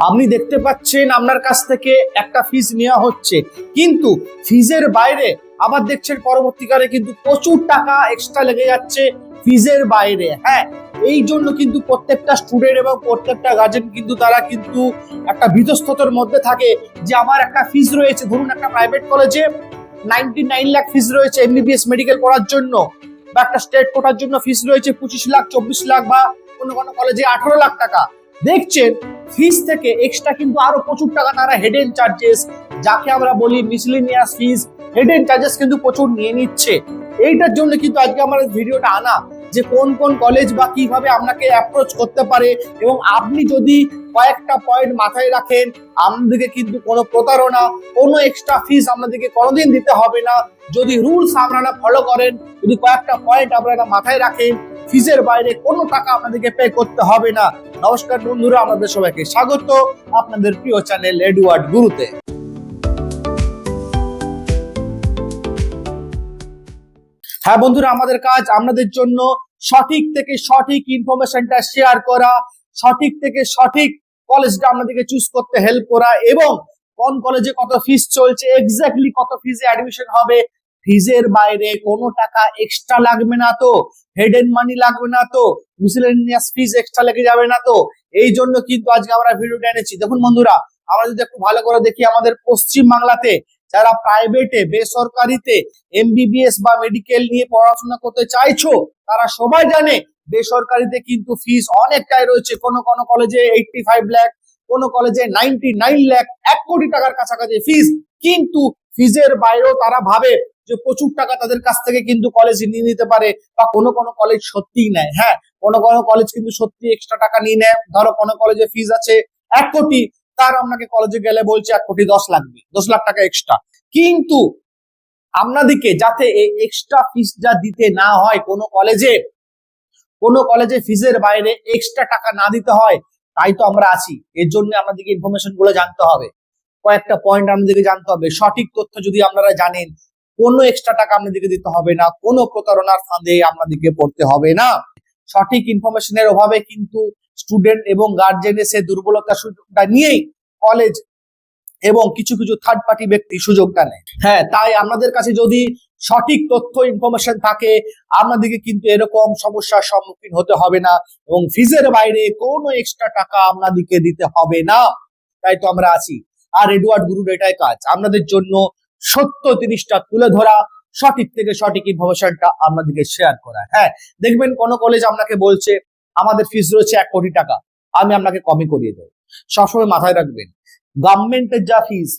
আপনি দেখতে পাচ্ছেন আপনার কাছ থেকে একটা ফিস নেওয়া হচ্ছে, কিন্তু ফিজের বাইরে আবার দেখছেন পরবর্তীকালে কিন্তু প্রচুর টাকা এক্সট্রা লেগে যাচ্ছে ফিজের বাইরে। হ্যাঁ, এই জন্য কিন্তু প্রত্যেকটা স্টুডেন্ট এবং প্রত্যেকটা গার্জেন কিন্তু তারা কিন্তু একটা ভীতস্ততার মধ্যে থাকে যে আমার একটা ফিজ রয়েছে, ধরুন একটা প্রাইভেট কলেজে 99 লাখ ফিজ রয়েছে এমবিবিএস মেডিকেল পড়ার জন্য, বা একটা স্টেট কোটার জন্য ফিস রয়েছে 25 লাখ 24 লাখ, বা কোনো কোনো কলেজে 18 লাখ টাকা। দেখছেন ফিস থেকে এক্সট্রা কিন্তু আরো প্রচুর টাকা তারা হেডেন চার্জেস, যাকে আমরা বলি মিসলিনিয়াস ফিস, হেডেন চার্জেস কিন্তু প্রচুর নিয়ে নিচ্ছে। এইটার জন্য কিন্তু আজকে আমার ভিডিওটা আনা, যে কোন কোন কলেজ বা কিভাবে আপনাকে অ্যাপ্রোচ করতে পারে, এবং আপনি যদি কয়েকটা পয়েন্ট মাথায় রাখেন আপনাদেরকে কিন্তু কোনো প্রতারণা, কোনো এক্সট্রা ফিস আপনাদেরকে কোনোদিন দিতে হবে না। যদি রুলস আপনারা ফলো করেন, যদি কয়েকটা পয়েন্ট আপনারা মাথায় রাখেন, ফিজের বাইরে কোনো টাকা আপনাদেরকে পে করতে হবে না। নমস্কার বন্ধুরা, আমাদের সবাইকে স্বাগত আপনাদের প্রিয় চ্যানেল এডওয়ার্ড গুরুতে। হ্যাঁ বন্ধুরা, আমাদের কাজ আপনাদের জন্য সঠিক থেকে সঠিক ইনফরমেশনটা শেয়ার করা, সঠিক থেকে সঠিক কলেজটা আপনাদেরকে চুজ করতে হেল্প করা, এবং কোন কলেজে কত ফিস চলছে, এক্স্যাক্টলি কত ফিজে অ্যাডমিশন হবে, ফিজের বাইরে কোনো টাকা এক্সট্রা লাগবে না তো, হেডেন মানি লাগবে না তো, মিসেলেনিয়াস ফিজ এক্সট্রা লেগে যাবে না তো। এই জন্য কিন্তু আজকে আমরা ভিডিওটা এনেছি। দেখুন বন্ধুরা, আমরা যদি একটু ভালো করে দেখি, আমাদের পশ্চিম বাংলাতে যারা প্রাইভেটে বেসরকারিতে এমবিবিএস বা মেডিকেল নিয়ে পড়াশোনা করতে চাইছো, তারা সবাই জানে বেসরকারিতে কিন্তু ফিস অনেকটাই রয়েছে। কোনো কোনো কলেজে 85 লাখ, কোনো কলেজে 99 লাখ, 1 কোটি টাকার কাছাকাছি ফিস। কিন্তু ফিজের বাইরেও তারা ভাবে যে প্রচুর টাকা তাদের কাছ থেকে কিন্তু কলেজ নিয়ে নিতে পারে, বা কোনো কোনো কলেজ সত্যিই নেয়। হ্যাঁ, কোনো কোনো কলেজ কিন্তু সত্যি এক্সট্রা টাকা নিয়ে নেয়। ধরো কোনো কলেজে ফিস আছে 1 কোটি, তার আপনাকে কলেজে গেলে বলছে 1 কোটি 10 লাগবে, 10 লাখ টাকা এক্সট্রা। কিন্তু আপনাদেরকে যাতে এই এক্সট্রা ফিস যা দিতে না হয়, কোনো কলেজে ফিজের বাইরে এক্সট্রা টাকা না দিতে হয়, তাই তো আমরা আছি। এর জন্য আমাদেরকে ইনফরমেশন গুলো জানতে হবে, কয়েকটা পয়েন্ট আমাদেরকে জানতে হবে। সঠিক তথ্য যদি আপনারা জানেন, কোনো এক্সট্রা টাকা আপনাদেরকে দিতে হবে না, কোনো প্রতারণার ফাঁদে আপনাদেরকে পড়তে হবে না। সঠিক ইনফরমেশনের অভাবে কিন্তু স্টুডেন্ট এবং গার্জেনের সে দুর্বলতা সুযোগটা নিয়েই কলেজ এবং কিছু কিছু থার্ড পার্টি ব্যক্তি সুযোগটা নেয়। হ্যাঁ, তাই আপনাদের কাছে যদি সঠিক তথ্য ইনফরমেশন থাকে, আপনাদেরকে কিন্তু এরকম সমস্যার সম্মুখীন হতে হবে না, এবং ফিজের বাইরে কোনো এক্সট্রা টাকা আপনাদেরকে দিতে হবে না। তাই তো আমরা আছি। আর এডওয়ার্ড গুরুর এটাই কাজ, আপনাদের জন্য সত্য জিনিসটা তুলে ধরা, সঠিক থেকে সঠিক ইনফরমেশনটা আপনাদেরকে শেয়ার করা। হ্যাঁ, দেখবেন কোন কলেজ আপনাকে বলছে আমাদের ফিস রয়েছে 1 কোটি টাকা, আমি আপনাকে কমই করিয়ে দেবো। সবসময় মাথায় রাখবেন, গভর্নমেন্টের যা ফিস,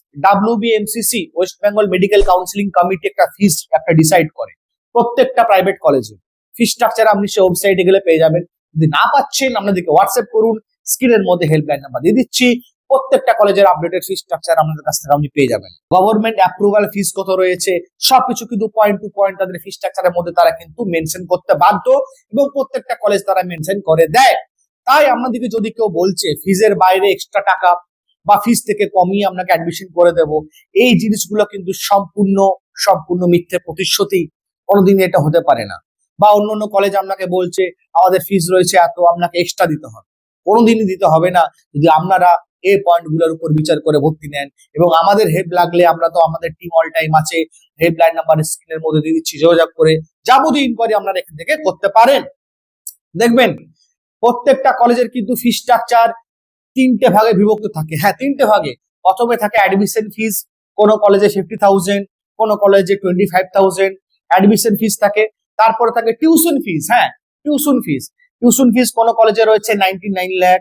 WBMCC West Bengal medical counselling committee একটা ফিস একটা ডিসাইড করে প্রত্যেকটা প্রাইভেট কলেজে। ফিস স্ট্রাকচার আপনি সে ওয়েবসাইটে গেলে পেয়ে যাবেন। যদি না পাচ্ছেন, আপনাদেরকে হোয়াটসঅ্যাপ করুন, স্ক্রিনের মধ্যে হেল্পলাইন নাম্বার দিয়ে দিচ্ছি। প্রত্যেকটা কলেজের আপডেটেড ফিস স্ট্রাকচার আমাদের কাছ থেকে আপনি পেয়ে যাবেন। গভর্নমেন্ট অ্যাপ্রুভাল ফিস কত রয়েছে, সবকিছু কিন্তু পয়েন্ট টু পয়েন্ট তাদের ফিস স্ট্রাকচারের মধ্যে তারা কিন্তু মেনশন করতে বাধ্য, এবং প্রত্যেকটা কলেজ তারা মেনশন করে দেয়। তাই আপনাদেরকে যদি কেউ বলছে ফিজের বাইরে এক্সট্রা টাকা বা ফিস থেকে কমিয়ে আপনাকে অ্যাডমিশন করে দেব, এই জিনিসগুলো কিন্তু সম্পূর্ণ মিথ্যে প্রতিশ্রুতি। কোনোদিন এটা হতে পারে না। বা অন্য কলেজ আপনাকে বলছে আমাদের ফিস রয়েছে এত, আপনাকে এক্সট্রা দিতে হবে, কোনোদিনই দিতে হবে না। যদি আপনারা এই পয়েন্টগুলোর উপর বিচার করে ভর্তি নেন, এবং আমাদের হেল্প লাগলে আমরা তো আমাদের টিম অল টাইম আছে, হেল্পলাইন নাম্বার স্ক্রিনের মধ্যে দিয়ে দিচ্ছি, যোগাযোগ করে যাবতীয় ইনকোয়ারি আপনারা এখান থেকে করতে পারেন। দেখবেন প্রত্যেকটা কলেজের কিন্তু ফিস স্ট্রাকচার 3টে ভাগে বিভক্ত থাকে। হ্যাঁ, 3টে ভাগে। প্রথমে থাকে অ্যাডমিশন ফিস, কোন কলেজে 50,000, কোন কলেজে 25,000 অ্যাডমিশন ফিস থাকে। তারপরে থাকে টিউশন ফিস। হ্যাঁ, টিউশন ফিস কোন কলেজে রয়েছে 99 লাখ,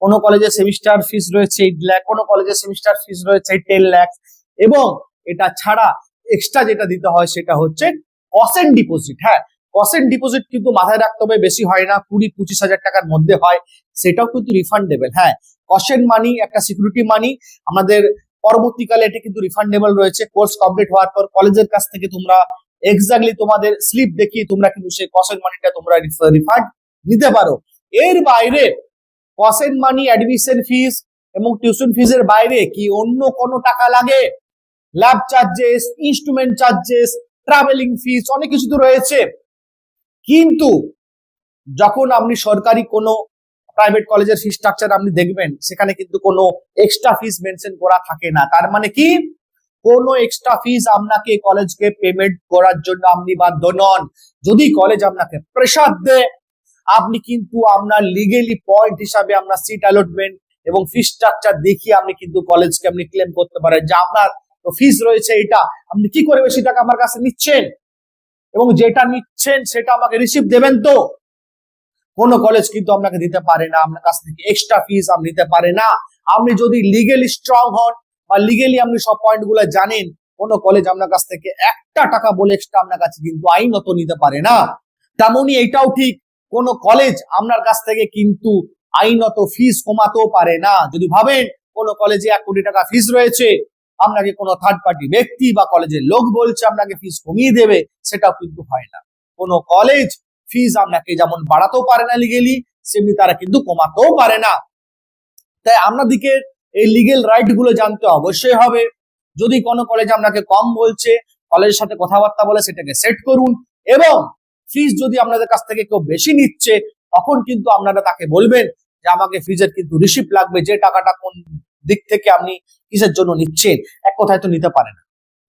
কোন কলেজে সেমিস্টার ফিস রয়েছে 8 লাখ, কোন কলেজে সেমিস্টার ফিস রয়েছে 10 লাখ। এবং এটা ছাড়া এক্সট্রা যেটা দিতে হয় সেটা হচ্ছে কসেন ডিপোজিট। হ্যাঁ, কসেন ডিপোজিট কিন্তু মাথায় রাখতে হবে, বেশি হয় না, 20-25 হাজার টাকার মধ্যে হয়, সেটাও কিন্তু রিফান্ডেবল। হ্যাঁ, কসেন মানি একটা সিকিউরিটি মানি, আমাদের পরবর্তীকালে এটা কিন্তু রিফান্ডেবল রয়েছে। কোর্স কমপ্লিট হওয়ার পর কলেজের কাছ থেকে তোমরা এক্স্যাক্টলি তোমাদের স্লিপ দেখিয়ে তোমরা কিন্তু সেই কসেন মানিটা তোমরা রিফান্ড নিতে পারো। এর বাইরে কসেন মানি, অ্যাডমিশন ফিস এবং টিউশন ফিজের বাইরে কি অন্য কোনো টাকা লাগে? Lab charges, instrument charges, travelling fees, অনেক কিছু তো রয়েছে। কিন্তু যখন আপনি সরকারি কোনো প্রাইভেট কলেজের ফি স্ট্রাকচার আপনি দেখবেন সেখানে কিন্তু কোনো এক্সট্রা ফিস মেনশন করা থাকে না। তার মানে কি কোনো এক্সট্রা ফিস আপনাকে কলেজকে পেমেন্ট করার জন্য আপনি বাধ্য নন। যদি কলেজ আপনাকে প্রেসার দেয় আপনি কিন্তু আপনার লিগেলি পয়েন্ট হিসাবে আপনার সিট অ্যালটমেন্ট এবং ফি স্ট্রাকচার দেখিয়ে আপনি কিন্তু কলেজকে আপনি ক্লেম করতে পারেন যে আপনার ফিস রয়েছে এটা, আপনি কি করে বেশি টাকা আমার কাছে নিচ্ছেন এবং যেটা নিচ্ছেন সেটা আমাকে রিসিভ দেবেন। তো কোনো কলেজ কিন্তু আপনাকে দিতে পারে না, আপনার কাছ থেকে এক্সট্রা ফিস আপনি নিতে পারে না। আপনি যদি লিগেলি স্ট্রং হন বা লিগেলি আপনি সব পয়েন্ট গুলো জানেন, কোনো কলেজ আপনার কাছ থেকে একটা টাকা বলে এক্সট্রা আপনার কাছে কিন্তু আইনত নিতে পারে না। তেমনই এটাও ঠিক, কোনো কলেজ আপনার কাছ থেকে কিন্তু আইনত ফিস কমাতেও পারে না। যদি ভাবেন কোনো কলেজে 1 কোটি টাকা ফিস রয়েছে, আপনাকে কোনো থার্ড পার্টি ব্যক্তি বা কলেজের লোক বলছে আপনাকে ফিস কমিয়ে দেবে, সেটাও কিন্তু হয় না। কোনো কলেজ ফিস আপনাকে যেমন বাড়াতেও পারে না লিগেলি, সেমনি তারা কিন্তু কমাতেও পারে না। তাই আপনাদেরকে এই লিগেল রাইট গুলো জানতে অবশ্যই হবে। যদি কোনো কলেজ আপনাকে কম বলছে, কলেজের সাথে কথাবার্তা বলে সেটাকে সেট করুন, এবং ফিস যদি আপনাদের কাছ থেকে কেউ বেশি নিচ্ছে তখন কিন্তু আপনারা তাকে বলবেন যে আমাকে ফিজের কিন্তু রিসিপ্ট লাগবে, যে টাকাটা কোন দিক থেকে আপনি কিসের জন্য নিচ্ছেন, এক কথায় তো নিতে পারে না।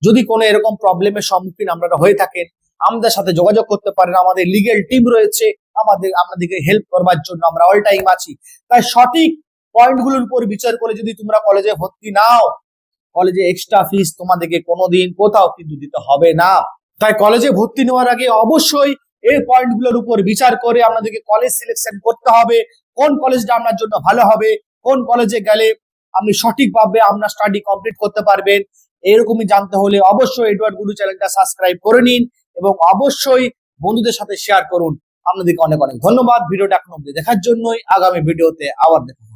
যদি কোনো এরকম প্রবলেমের সম্মুখীন আপনারা হয়ে থাকেন আমাদের সাথে যোগাযোগ করতে পারেন, আমাদের লিগেল টিম রয়েছে, আপনাদেরকে হেল্প করবার জন্য আমরা অল টাইম আছি। তাই সঠিক পয়েন্টগুলোর উপর বিচার করে যদি তোমরা কলেজে ভর্তি নাও, কলেজে এক্সট্রা ফিস তোমাদেরকে কোনোদিন কোথাও কিন্তু দিতে হবে না। তাই কলেজে ভর্তি নেওয়ার আগে অবশ্যই এই পয়েন্টগুলোর উপর বিচার করে আপনাদেরকে কলেজ সিলেকশন করতে হবে, কোন কলেজটা আপনার জন্য ভালো হবে, কোন কলেজে গেলে আপনি সঠিকভাবে আপনার স্টাডি কমপ্লিট করতে পারবেন। এরকমই জানতে হলে অবশ্যই এডওয়ার্ড গুরু চ্যানেলটা সাবস্ক্রাইব করে নিন এবং অবশ্যই বন্ধুদের সাথে শেয়ার করুন। আপনাদেরকে অনেক অনেক ধন্যবাদ ভিডিওটা এখন অবধি দেখার জন্যই। আগামী ভিডিওতে আবার দেখা।